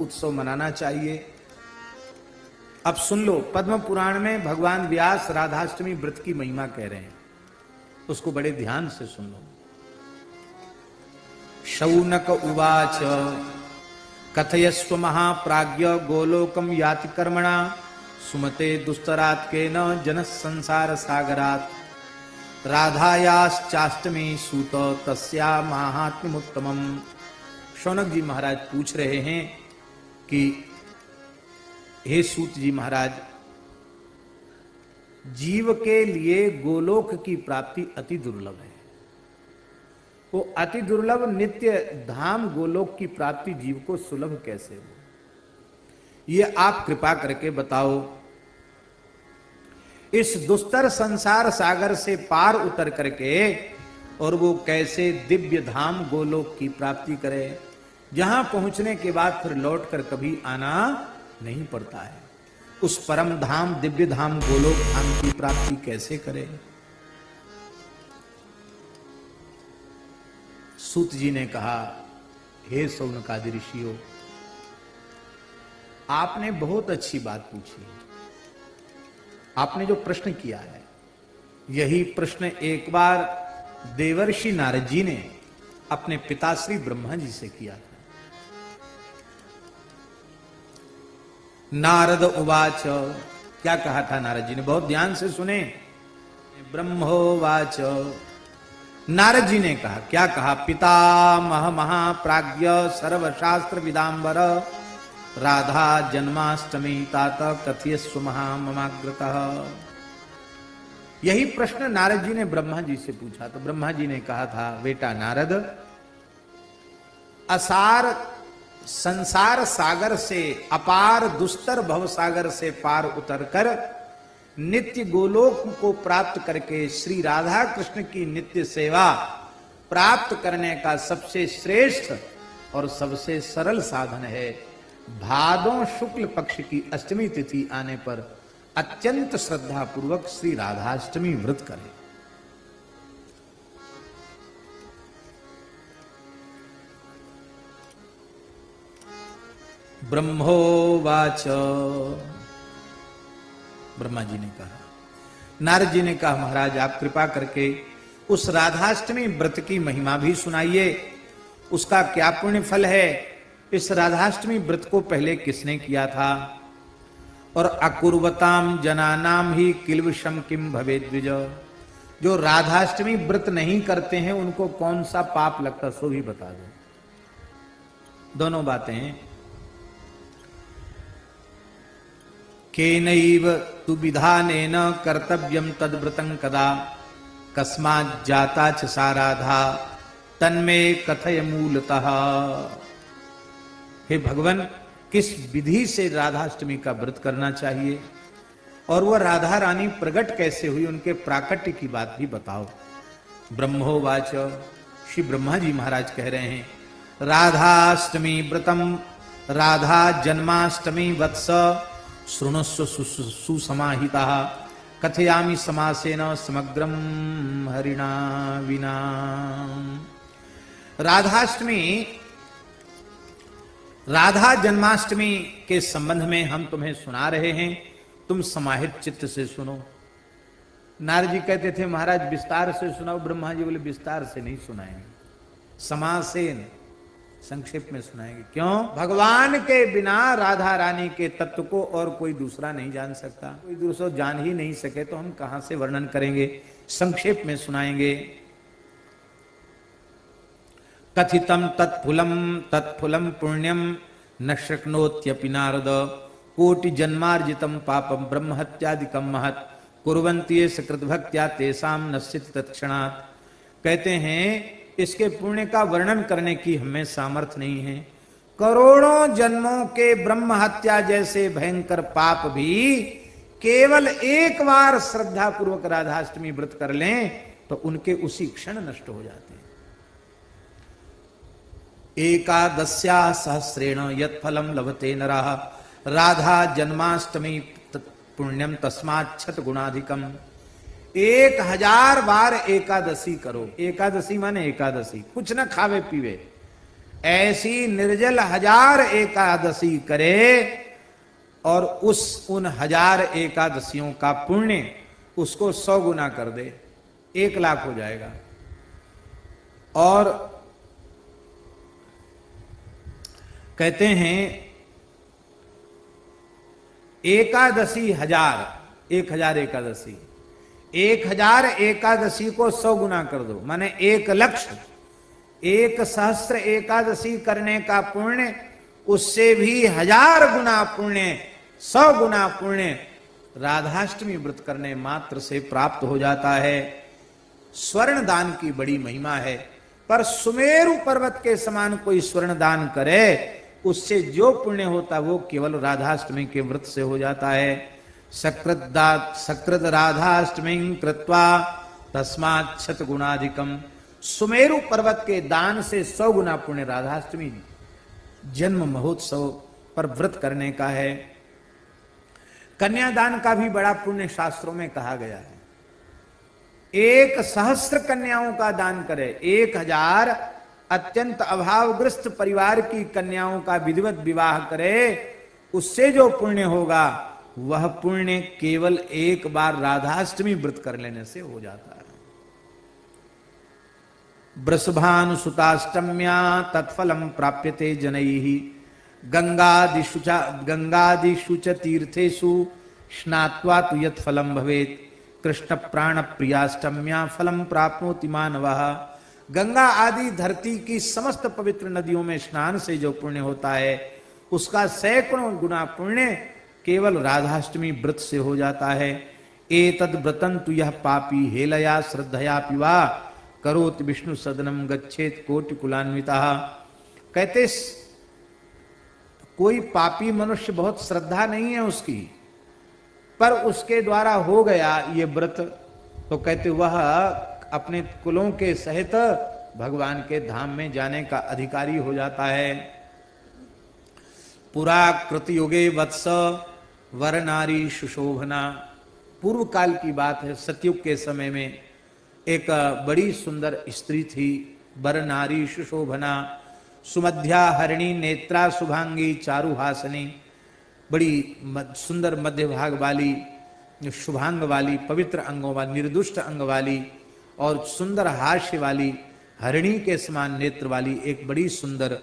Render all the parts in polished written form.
उत्सव मनाना चाहिए। अब सुन लो, पद्म पुराण में भगवान व्यास राधाष्टमी व्रत की महिमा कह रहे हैं, उसको बड़े ध्यान से सुन लो। शौनक उवाच कथयस्व महाप्राज्ञ गोलोकम याति कर्मणा सुमते दुस्तरात् केन जनः संसार सागरात् राधायाश्चाष्टमी सूत तस्या माहात्म्यमुत्तमम्। शौनक जी महाराज पूछ रहे हैं कि हे सूत जी महाराज, जीव के लिए गोलोक की प्राप्ति अति दुर्लभ है। वो अति दुर्लभ नित्य धाम गोलोक की प्राप्ति जीव को सुलभ कैसे हो, ये आप कृपा करके बताओ। इस दुस्तर संसार सागर से पार उतर करके और वो कैसे दिव्य धाम गोलोक की प्राप्ति करे, जहां पहुंचने के बाद फिर लौटकर कभी आना नहीं पड़ता है। उस परम धाम दिव्य धाम गोलोक धाम की प्राप्ति कैसे करे। सूत जी ने कहा, हे शौनकादि ऋषियों, आपने बहुत अच्छी बात पूछी। आपने जो प्रश्न किया है, यही प्रश्न एक बार देवर्षि नारद जी ने अपने पिता श्री ब्रह्मा जी से किया था। नारद उवाच, क्या कहा था नारद जी ने, बहुत ध्यान से सुने। ब्रह्मोवाच, नारद जी ने कहा, क्या कहा, पितामह महाप्राज्ञ सर्वशास्त्र विदांबर राधा जन्माष्टमी तात कथयस्व महाममाग्रतः। यही प्रश्न नारद जी ने ब्रह्मा जी से पूछा। तो ब्रह्मा जी ने कहा था, बेटा नारद, असार संसार सागर से, अपार दुस्तर भव सागर से पार उतरकर नित्य गोलोक को प्राप्त करके श्री राधा कृष्ण की नित्य सेवा प्राप्त करने का सबसे श्रेष्ठ और सबसे सरल साधन है भादों शुक्ल पक्ष की अष्टमी तिथि आने पर अत्यंत श्रद्धा पूर्वक श्री राधाष्टमी व्रत करें। ब्रह्मोवाच, ब्रह्मा जी ने कहा, नारद जी ने कहा, महाराज आप कृपा करके उस राधाष्टमी व्रत की महिमा भी सुनाइए, उसका क्या पुण्य फल है। इस राधाष्टमी व्रत को पहले किसने किया था, और अकुर्वताम जनानाम ही किल्विषम किम भवेद द्विज, जो राधाष्टमी व्रत नहीं करते हैं उनको कौन सा पाप लगता, सो भी बता दो। दोनों बातें। केनैव तु विधानेन कर्तव्यम तद्व्रतं कदा कस्मात् जाता च सा राधा तन्मे कथय मूलतः। हे भगवान, किस विधि से राधाष्टमी का व्रत करना चाहिए और वह राधा रानी प्रकट कैसे हुई, उनके प्राकट्य की बात भी बताओ। ब्रह्मोवाच, श्री ब्रह्मा जी महाराज कह रहे हैं, राधाष्टमी व्रतम राधा जन्माष्टमी वत्स शृणुस्व सुसमाहिता कथयामि समासेन समग्रम हरिणा विना। राधाष्टमी, राधा जन्माष्टमी के संबंध में हम तुम्हें सुना रहे हैं, तुम समाहित चित्त से सुनो। नारद जी कहते थे, महाराज विस्तार से सुनाओ। ब्रह्मा जी बोले, विस्तार से नहीं सुनाएंगे, समासेन, संक्षेप में सुनाएंगे। क्यों? भगवान के बिना राधा रानी के तत्व को और कोई दूसरा नहीं जान सकता, कोई दूसरा जान ही नहीं सके तो हम कहां से वर्णन करेंगे, संक्षेप में सुनाएंगे। कथितम तत्फुलम पुण्यम न शक्नोत्यपि नारद कोटि जन्मार्जितम पापम ब्रह्म हत्यादिकम महत् कुर्वन्ति ये सकृत भक्त्या तेषाम नश्चित तत्क्षणात्। कहते हैं इसके पुण्य का वर्णन करने की हमें सामर्थ्य नहीं है। करोड़ों जन्मों के ब्रह्म हत्या जैसे भयंकर पाप भी केवल एक बार श्रद्धा पूर्वक राधाष्टमी व्रत कर लें तो उनके उसी क्षण नष्ट हो जाते हैं। एकादश्या सहस्रेण यत् फलम लभते नरः राधा जन्माष्टमी पुण्यम तस्मात् छत गुणाधिकम। 1000 बार एकादशी करो। एकादशी माने एकादशी, कुछ न खावे पीवे, ऐसी निर्जल 1000 एकादशी करे और उन 1000 एकादशियों का पुण्य उसको 100 गुना कर दे, 1 लाख हो जाएगा। और कहते हैं एकादशी 1000, 1000 एकादशी, 1000 एकादशी को 100 गुना कर दो, माने 1 लक्ष, 1 सहस्त्र एकादशी करने का पुण्य उससे भी 1000 गुना पुण्य, 100 गुना पुण्य राधाष्टमी व्रत करने मात्र से प्राप्त हो जाता है। स्वर्ण दान की बड़ी महिमा है, पर सुमेरु पर्वत के समान कोई स्वर्ण दान करे उससे जो पुण्य होता वो केवल राधाष्टमी के व्रत से हो जाता है। सकृत राधाष्टमी कृत्वा तस्मात् शत गुणाधिकम। सुमेरु पर्वत के दान से 100 गुना पुण्य राधाष्टमी जन्म महोत्सव पर व्रत करने का है। कन्यादान का भी बड़ा पुण्य शास्त्रों में कहा गया है। 1 सहस्त्र कन्याओं का दान करे, 1000 अत्यंत अभावग्रस्त परिवार की कन्याओं का विधिवत विवाह करे, उससे जो पुण्य होगा वह पुण्य केवल 1 बार राधाष्टमी व्रत कर लेने से हो जाता है। वृषभानुसुताष्टम्या तत्फलम प्राप्यते जनैः गंगादिषु च तीर्थेषु स्नात्वा तु यत् फलम भवेत् कृष्ण प्राण प्रियाष्टम्या फलम प्राप्नोति मानवः। गंगा आदि धरती की समस्त पवित्र नदियों में स्नान से जो पुण्य होता है उसका सैकड़ों गुना पुण्य केवल राधाष्टमी व्रत से हो जाता है। एतद् व्रतं तु यह पापी हेलया श्रद्धया पिवा करोति विष्णु सदनम गच्छेत कोटि कुलान्वितः। कहते कोई पापी मनुष्य बहुत श्रद्धा नहीं है उसकी, पर उसके द्वारा हो गया ये व्रत, तो कहते वह अपने कुलों के सहित भगवान के धाम में जाने का अधिकारी हो जाता है। पुरा कृतयुगे वत्स वर नारी सुशोभना। पूर्व काल की बात है, सतयुग के समय में एक बड़ी सुंदर स्त्री थी, वर नारी सुशोभना, सुमध्या हरिणी नेत्रा शुभांगी चारुहासनी। बड़ी सुंदर मध्य भाग वाली, शुभांग वाली, पवित्र अंगों वाली, निर्दुष्ट अंग वाली और सुंदर हास्य वाली, हरिणी के समान नेत्र वाली एक बड़ी सुंदर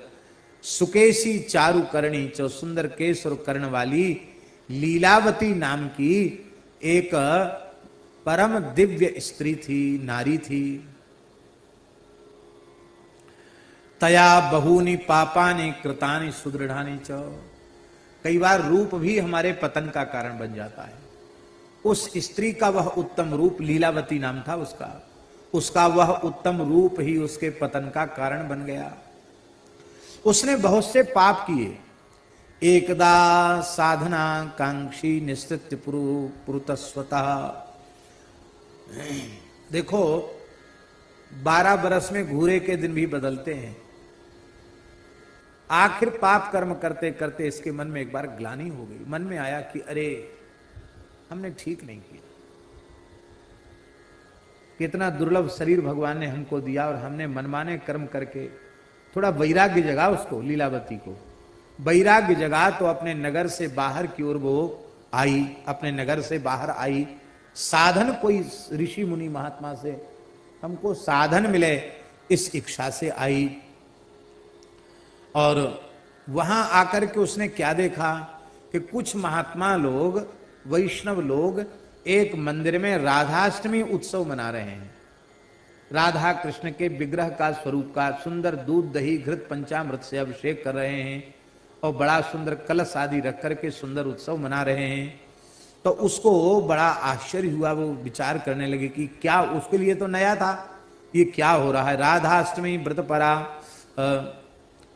सुकेशी चारु करणी, जो सुंदर केश और कर्ण वाली लीलावती नाम की एक परम दिव्य स्त्री थी, नारी थी। तया बहूनि पापानि कृतानि सुदृढ़ानि च। कई बार रूप भी हमारे पतन का कारण बन जाता है। उस स्त्री का वह उत्तम रूप, लीलावती नाम था उसका वह उत्तम रूप ही उसके पतन का कारण बन गया। उसने बहुत से पाप किए। एकदा साधना कांक्षी निश्चित पुरुतस्वतः। देखो 12 बरस में घूरे के दिन भी बदलते हैं। आखिर पाप कर्म करते करते इसके मन में एक बार ग्लानि हो गई। मन में आया कि अरे हमने ठीक नहीं किया, कितना दुर्लभ शरीर भगवान ने हमको दिया और हमने मनमाने कर्म करके। थोड़ा वैराग्य जगा उसको, लीलावती को वैराग्य जगा तो अपने नगर से बाहर की ओर वो आई, अपने नगर से बाहर आई। साधन कोई ऋषि मुनि महात्मा से हमको साधन मिले इस इच्छा से आई। और वहां आकर के उसने क्या देखा कि कुछ महात्मा लोग, वैष्णव लोग एक मंदिर में राधाष्टमी उत्सव मना रहे हैं। राधा कृष्ण के विग्रह का स्वरूप का सुंदर दूध दही घृत पंचामृत से अभिषेक कर रहे हैं और बड़ा सुंदर कलश आदि रख करके सुंदर उत्सव मना रहे हैं। तो उसको बड़ा आश्चर्य हुआ, वो विचार करने लगे कि क्या, उसके लिए तो नया था ये क्या हो रहा है। राधाष्टमी व्रत परा,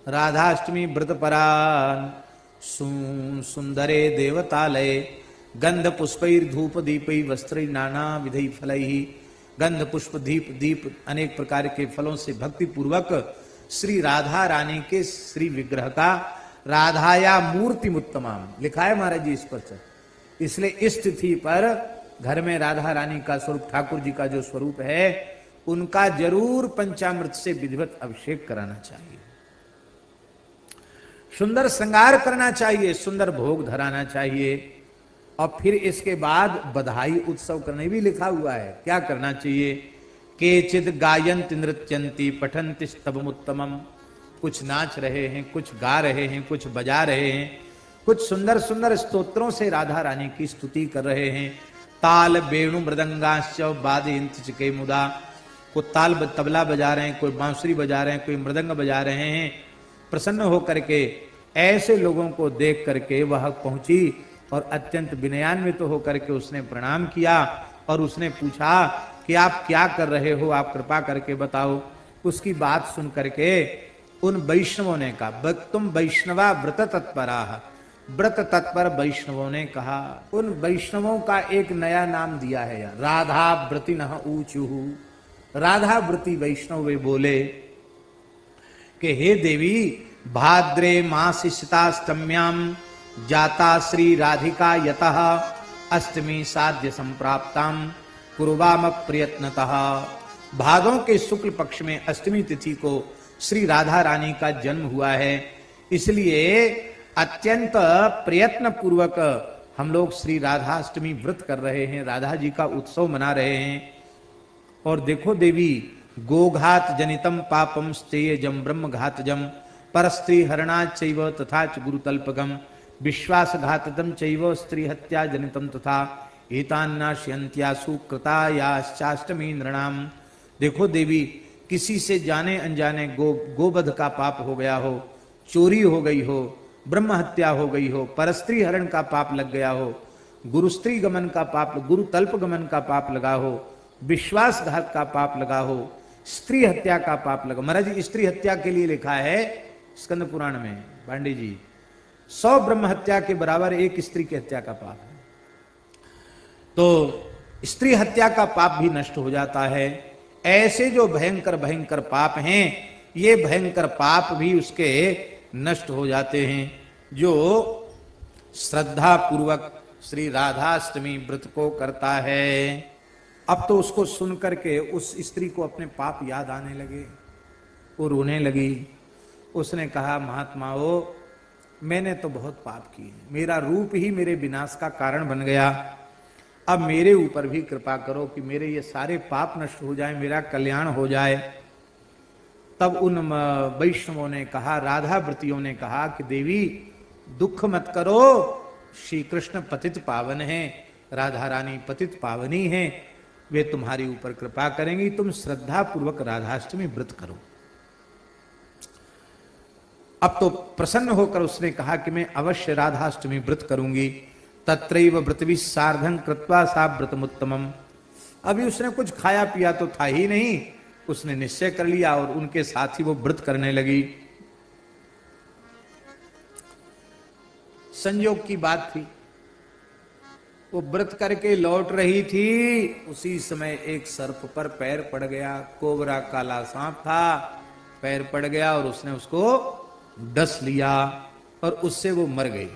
राधाष्टमी व्रत परा सुंदरे देवतालय गंध पुष्पैर धूप दीपै वस्त्रै नाना विधि फलै। गंध पुष्प दीप दीप अनेक प्रकार के फलों से भक्ति पूर्वक श्री राधा रानी के श्री विग्रह का, राधाया मूर्ति उत्तमाम लिखा है महाराज जी इस पर। इसलिए इस तिथि पर घर में राधा रानी का स्वरूप, ठाकुर जी का जो स्वरूप है, उनका जरूर पंचामृत से विधिवत अभिषेक कराना चाहिए। सुंदर श्रृंगार करना चाहिए, सुंदर भोग धराना चाहिए। और फिर इसके बाद बधाई उत्सव करने भी लिखा हुआ है। क्या करना चाहिए? केचिद गायंत नृत्यंती पठंति स्तवमुत्तमम। कुछ नाच रहे हैं, कुछ गा रहे हैं, कुछ बजा रहे हैं, कुछ सुंदर सुंदर स्तोत्रों से राधा रानी की स्तुति कर रहे हैं। ताल वेणु मृदंगाश्च वादयन्ति चिके मुदा। कोई ताल तबला बजा रहे हैं, कोई बांसुरी बजा रहे हैं, कोई मृदंग बजा रहे हैं। प्रसन्न होकर के ऐसे लोगों को देख करके वह पहुंची और अत्यंत विनयान्वित होकर के उसने प्रणाम किया और उसने पूछा कि आप क्या कर रहे हो, आप कृपा करके बताओ। उसकी बात सुन करके उन वैष्णवों ने कहा, तुम वैष्णवा व्रत तत्परा। व्रत तत्पर वैष्णवों ने कहा, उन वैष्णवों का एक नया नाम दिया है यार, राधा व्रति न ऊचुहु। राधा व्रति वैष्णव वे बोले कि हे देवी, भाद्रे मासी सीताष्टम्याम जाता श्री राधिका यतः अष्टमी साध्य संप्राप्ताम कुर्वाम प्रयत्नतः। भादों के शुक्ल पक्ष में अष्टमी तिथि को श्री राधा रानी का जन्म हुआ है, इसलिए अत्यंत प्रयत्न पूर्वक हम लोग श्री राधाष्टमी व्रत कर रहे हैं, राधा जी का उत्सव मना रहे हैं। और देखो देवी, गोघात जनितम पापम स्तेयजम ब्रह्मघातजम परस्त्री हरणा चैव तथा च गुरुतल्पगम विश्वासघाततम चैव स्त्री हत्या जनितम तथा एतान्नाश्यन्त्यासु कृतायाश्चाष्टमी नृणाम। देखो देवी, किसी से जाने अनजाने गोवध का पाप हो गया हो, चोरी हो गई हो, ब्रह्म हत्या हो गई हो, परस्त्री हरण का पाप लग गया हो, गुरुस्त्री गमन का पाप, गुरु तल्प गमन का पाप लगा हो, विश्वासघात का पाप लगा हो, स्त्री हत्या का पाप लगा। महाराज जी, स्त्री हत्या के लिए लिखा है स्कंद पुराण में, पांडे जी, 100 ब्रह्म हत्या के बराबर एक स्त्री की हत्या का पाप है। तो स्त्री हत्या का पाप भी नष्ट हो जाता है। ऐसे जो भयंकर भयंकर पाप हैं, ये भयंकर पाप भी उसके नष्ट हो जाते हैं। जो श्रद्धा पूर्वक श्री राधाष्टमी व्रत को करता है। अब तो उसको सुन करके उस स्त्री को अपने पाप याद आने लगे, वो रोने लगी। उसने कहा, महात्माओं, मैंने तो बहुत पाप किए, मेरा रूप ही मेरे विनाश का कारण बन गया। अब मेरे ऊपर भी कृपा करो कि मेरे ये सारे पाप नष्ट हो जाए, मेरा कल्याण हो जाए। तब उन वैष्णवों ने कहा, राधा व्रतियों ने कहा कि देवी दुख मत करो, श्री कृष्ण पतित पावन है, राधा रानी पतित पावनी है, वे तुम्हारे ऊपर कृपा करेंगी, तुम श्रद्धा पूर्वक राधाष्टमी व्रत करो। अब तो प्रसन्न होकर उसने कहा कि मैं अवश्य राधाष्टमी व्रत करूंगी। तत्रैव व्रतवि सार्धं कृत्वा सा व्रतमुत्तमम। अभी उसने कुछ खाया पिया तो था ही नहीं, उसने निश्चय कर लिया और उनके साथ ही वो व्रत करने लगी। संयोग की बात थी, वो व्रत करके लौट रही थी, उसी समय एक सर्प पर पैर पड़ गया। कोबरा काला सांप था, पैर पड़ गया और उसने उसको डस लिया और उससे वो मर गई।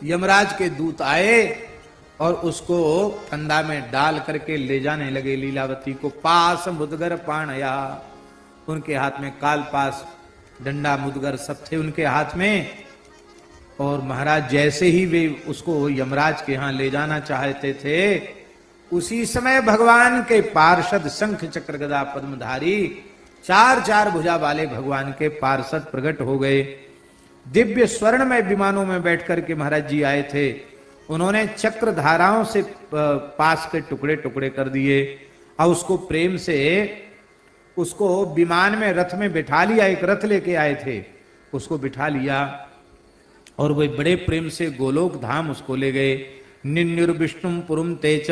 यमराज के दूत आए और उसको फंदा में डाल करके ले जाने लगे लीलावती को। पास मुदगर पाणया, उनके हाथ में काल पास, डंडा, मुदगर सब थे उनके हाथ में। और महाराज जैसे ही वे उसको यमराज के यहाँ ले जाना चाहते थे, उसी समय भगवान के पार्षद शंख चक्र गदा पद्मधारी 4 भुजा वाले भगवान के पार्षद प्रकट हो गए। दिव्य स्वर्ण में विमानों में बैठ करके महाराज जी आए थे। उन्होंने चक्र धाराओं से पास के टुकड़े टुकड़े कर दिए और उसको प्रेम से उसको विमान में रथ में बिठा लिया। एक रथ लेके आए थे, उसको बिठा लिया और वे बड़े प्रेम से गोलोक धाम उसको ले गए। निन्युर्विष्णुम पुरुम तेच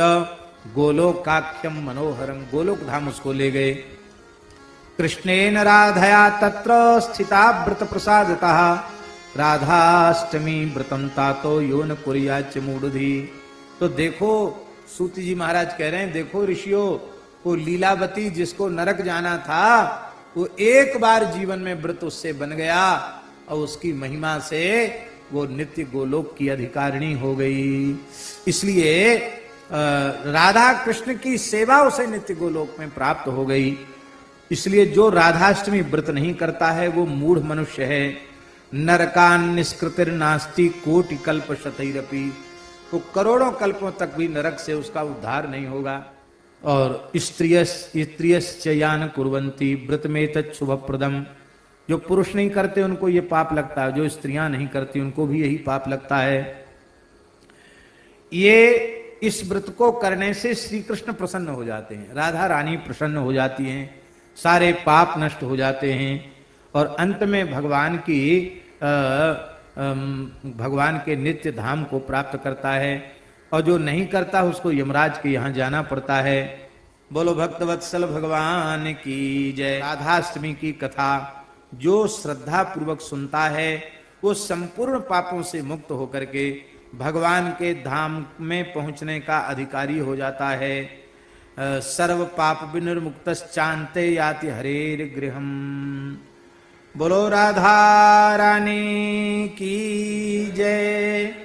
गोलोकाख्यम मनोहरम, गोलोक धाम उसको ले गए। कृष्णेन राधया तत्र स्थिता व्रत प्रसादतः राधाष्टमी व्रतम तातो यो न कुर्याच मूढ़धि। तो देखो सूत जी महाराज कह रहे हैं, देखो ऋषियों, वो लीलावती जिसको नरक जाना था, वो एक बार जीवन में व्रत उससे बन गया और उसकी महिमा से वो नित्य गोलोक की अधिकारिणी हो गई। इसलिए राधा कृष्ण की सेवा उसे नित्य गोलोक में प्राप्त हो गई। इसलिए जो राधाष्टमी व्रत नहीं करता है वो मूढ़ मनुष्य है। नरकान निष्कृतिर नास्ति कोटि कल्प शतैरपि, तो करोड़ों कल्पों तक भी नरक से उसका उद्धार नहीं होगा। और स्त्रियश्च यान कुर्वन्ति व्रत में तच्छुभ प्रदम, जो पुरुष नहीं करते उनको ये पाप लगता है, जो स्त्रियां नहीं करती उनको भी यही पाप लगता है। ये इस व्रत को करने से श्री कृष्ण प्रसन्न हो जाते हैं, राधा रानी प्रसन्न हो जाती हैं, सारे पाप नष्ट हो जाते हैं और अंत में भगवान के नित्य धाम को प्राप्त करता है। और जो नहीं करता उसको यमराज के यहाँ जाना पड़ता है। बोलो भक्तवत्सल भगवान की जय। राधाष्टमी की कथा जो श्रद्धा पूर्वक सुनता है वो संपूर्ण पापों से मुक्त होकर के भगवान के धाम में पहुंचने का अधिकारी हो जाता है। सर्व पाप विनिर्मुक्तश्चान्ते याति हरेर गृहम। बोलो राधा रानी की जय।